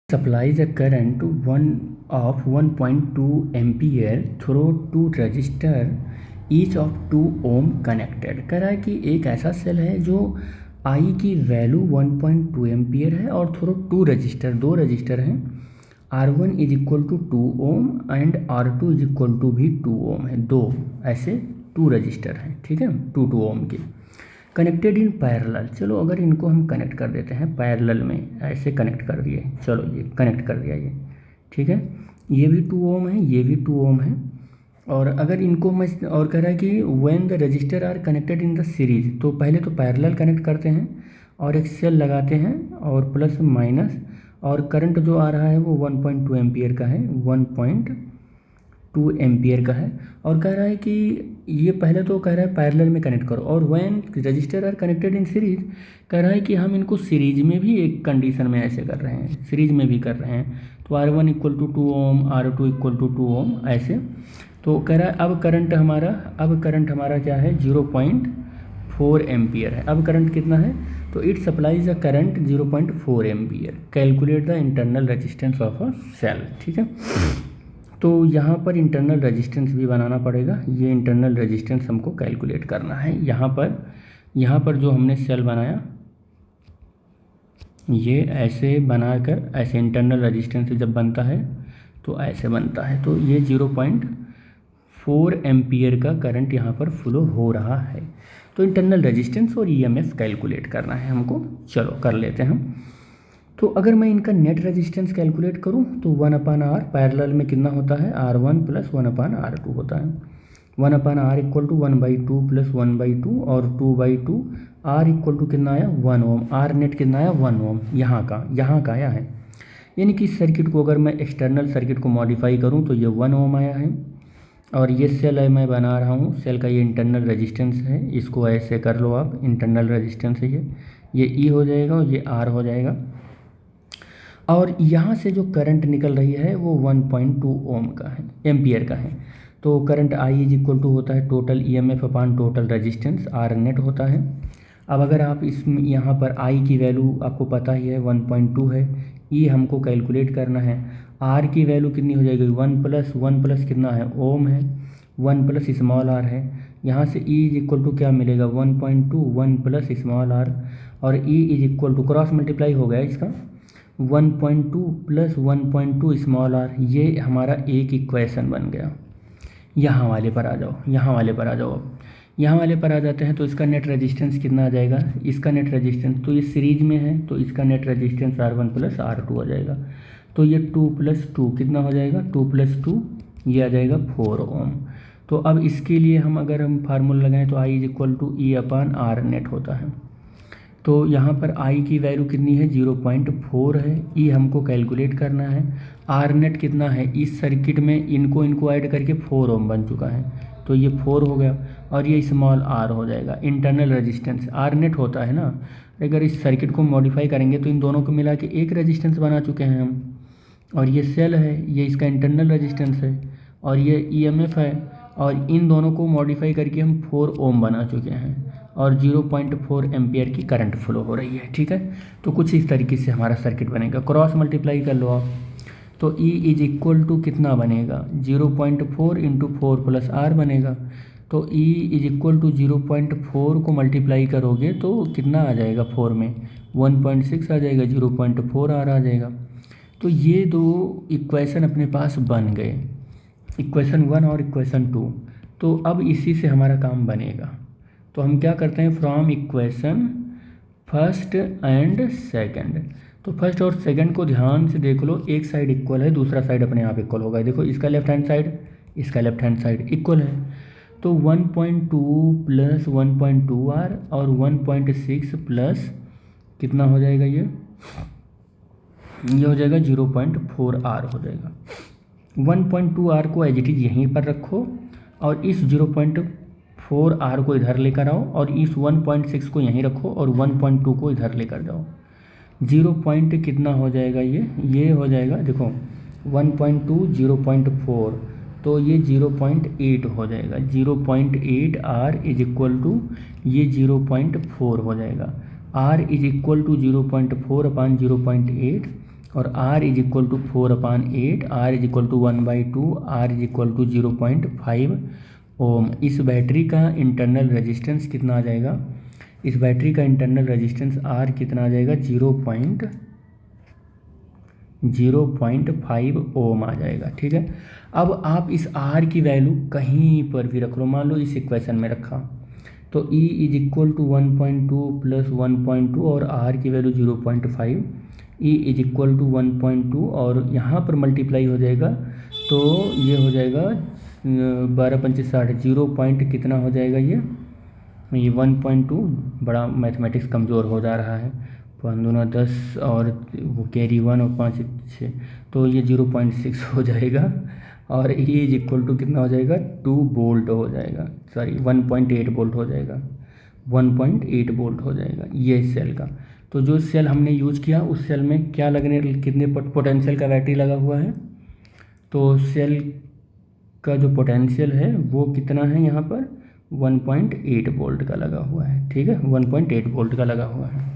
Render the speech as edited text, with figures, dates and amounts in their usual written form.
supplies a current of 1.2 ampere through two resistor each of 2 ohm connected। कह रहा है कि एक ऐसा सेल है जो I की वैल्यू 1.2 एम्पियर है और थ्रू 2 रजिस्टर, 2 रजिस्टर हैं, R1 is equal to 2 ohm and R2 is equal to भी 2 ओम है। दो ऐसे 2 रजिस्टर हैं, ठीक है, 2 ओम के, कनेक्टेड इन पैरेलल। चलो अगर इनको हम कनेक्ट कर देते हैं पैरेलल में, ऐसे कनेक्ट कर दिए, चलो ये कनेक्ट कर दिया ये, ठीक है, ये भी 2 ओम है, ये भी 2 ओम है। और अगर इनको मैं, और कह रहा है कि when the register are connected in the series, तो पहले तो पैरेलल कनेक्ट करते हैं और एक सेल लगाते हैं और प्लस माइनस, और करंट जो आ रहा है वो 1.2 एम्पियर का है, 1.2 एम्पियर का है। और कह रहा है कि ये पहले तो कह रहा है पैरेलल में कनेक्ट करो, और when register are connected in series, कह रहा है कि हम इनको सीरीज में भी एक कंडीशन में ऐसे कर रहे हैं, सीरीज में भी कर रहे हैं। तो R1 equal to 2 ohm, R2 equal to 2 ohm ऐसे। तो कह रहा है अब करंट हमारा क्या है, 0.4 एम्पियर है। अब करंट कितना है, तो it supplies a current 0.4 ampere. Calculate the internal resistance of a cell, ठीक है। तो यहाँ पर इंटरनल रेजिस्टेंस भी बनाना पड़ेगा, ये इंटरनल रेजिस्टेंस हमको कैलकुलेट करना है। यहाँ पर जो हमने सेल बनाया, ये ऐसे बनाकर, ऐसे इंटरनल रेजिस्टेंस जब बनता है तो ऐसे बनता है। तो ये 0.4 एम्पियर का करंट यहाँ पर फ्लो हो रहा है। तो इंटरनल रेजिस्टेंस और ईएमएफ कैलकुलेट करना है हमको, चलो कर लेते हैं हम। तो अगर मैं इनका नेट रेजिस्टेंस कैलकुलेट करूं तो 1/R, पैरेलल में कितना होता है, R1 प्लस 1/R2 होता है। 1/R इक्वल टू 1/2 प्लस 1/2 और 2/2, R इक्वल टू कितना आया, 1 ओम, R नेट कितना आया, 1 ओम, यहाँ का आया है। यानी कि सर्किट को अगर मैं एक्सटर्नल सर्किट को मॉडिफाई करूँ तो ये 1 ओम आया है। और ये सेल है मैं बना रहा हूँ, सेल का ये इंटरनल रेजिस्टेंस है, इसको ऐसे कर लो आप, इंटरनल रेजिस्टेंस है ये E हो जाएगा और ये R हो जाएगा। और यहाँ से जो करंट निकल रही है वो 1.2 ओम का है, एम्पियर का है। तो current I is equal to होता है total EMF upon total resistance, R net होता है। अब अगर आप इसमें यहाँ पर I की वैल्यू आपको पता ही है 1.2 है, E हमको कैलकुलेट करना है, R की वैल्यू कितनी हो जाएगी, 1 प्लस कितना है, ओम है, 1 प्लस स्मॉल r है। यहाँ से E इज इक्वल टू क्या मिलेगा, 1.2, 1 प्लस स्मॉल r, और E is equal to cross multiply हो गया इसका, 1.2 प्लस 1.2 स्मॉल r, ये हमारा एक इक्वेशन बन गया। यहाँ वाले पर आ जाओ, अब यहाँ वाले पर आ जाते हैं। तो इसका नेट रेजिस्टेंस कितना आ जाएगा, इसका नेट रेजिस्टेंस, तो ये सीरीज में है तो इसका net resistance R1 plus R2 आ जाएगा। तो ये 2 प्लस 2 कितना हो जाएगा, 2 प्लस 2 ये आ जाएगा 4 ओम। तो अब इसके लिए अगर हम फार्मूला लगाएं तो I is equal to E/R net होता है। तो यहाँ पर I की वैल्यू कितनी है, 0.4 है, E हमको कैलकुलेट करना है, R नेट कितना है, इस सर्किट में इनको ऐड करके 4 ओम बन चुका है, तो ये 4 हो गया, और ये स्मॉल r हो जाएगा। इंटरनल रेजिस्टेंस R नेट होता है ना, अगर इस सर्किट को मॉडिफाई करेंगे तो इन दोनों को मिला के एक रेजिस्टेंस बना चुके हैं हम, और ये सेल है, ये इसका इंटरनल रेजिस्टेंस है, और ये ईएमएफ है, और इन दोनों को मॉडिफाई करके हम 4 ओम बना चुके हैं, और 0.4 एम्पियर की करंट फ्लो हो रही है, ठीक है। तो कुछ इस तरीके से हमारा सर्किट बनेगा, क्रॉस मल्टीप्लाई कर लो आप, तो E इज इक्वल टू कितना बनेगा, 0.4 इंटू 4 प्लस R बनेगा। तो E इज इक्वल टू 0.4 को मल्टीप्लाई करोगे तो कितना आ जाएगा, 4 में 1.6 आ जाएगा, 0.4 R आ जाएगा। तो ये दो इक्वेशन अपने पास बन गए, इक्वेशन 1 और इक्वेशन 2। तो अब इसी से हमारा काम बनेगा। तो हम क्या करते हैं, from equation first and second, तो फर्स्ट और सेकंड को ध्यान से देख लो, एक साइड इक्वल है, दूसरा साइड अपने आप इक्वल होगा। देखो इसका लेफ्ट हैंड साइड, इसका लेफ्ट हैंड साइड इक्वल है, तो 1.2 प्लस 1.2R और 1.6 प्लस कितना हो जाएगा, ये हो जाएगा 0.4R हो जाएगा। 1.2R को एज इट इज़ यहीं पर रखो, और इस 0.4R को इधर लेकर आओ, और इस 1.6 को यहीं रखो, और 1.2 को इधर लेकर जाओ। 0. कितना हो जाएगा, ये हो जाएगा, देखो 1.2 0.4, तो ये 0.8 हो जाएगा। 0.8 R इज इक्वल टू ये 0.4 हो जाएगा। R is equal to 0.4 upon 0.8, और R is equal to 4/8, R is equal to 1/2, R is equal to 0.5 ohm. इस बैटरी का इंटरनल रेजिस्टेंस कितना आ जाएगा? इस बैटरी का इंटरनल रेजिस्टेंस R कितना आ जाएगा? 0.5 ओम आ जाएगा। ठीक है, अब आप इस R की वैल्यू कहीं पर भी रख लो, मान लो इस इक्वेशन में रखा, तो E is equal to 1.2 plus 1.2 और R की value 0.5, E is equal to 1.2 और यहाँ पर मल्टीप्लाई हो जाएगा तो ये हो जाएगा 12×5 = 60, 0 पॉइंट कितना हो जाएगा ये 1.2। बड़ा मैथमेटिक्स कमज़ोर हो जा रहा है, 5 दूना 10 और वो कैरी 1 और 5 6, तो ये 0.6 हो जाएगा और E इज इक्वल टू कितना हो जाएगा 2 वोल्ट हो जाएगा, सॉरी 1.8 वोल्ट हो जाएगा, 1.8 वोल्ट हो जाएगा ये सेल का। तो जो सेल हमने यूज़ किया उस सेल में क्या लगने, कितने पोटेंशियल का बैटरी लगा हुआ है, तो सेल का जो पोटेंशियल है वो कितना है यहाँ पर 1.8 वोल्ट का लगा हुआ है। ठीक है, 1.8 वोल्ट का लगा हुआ है।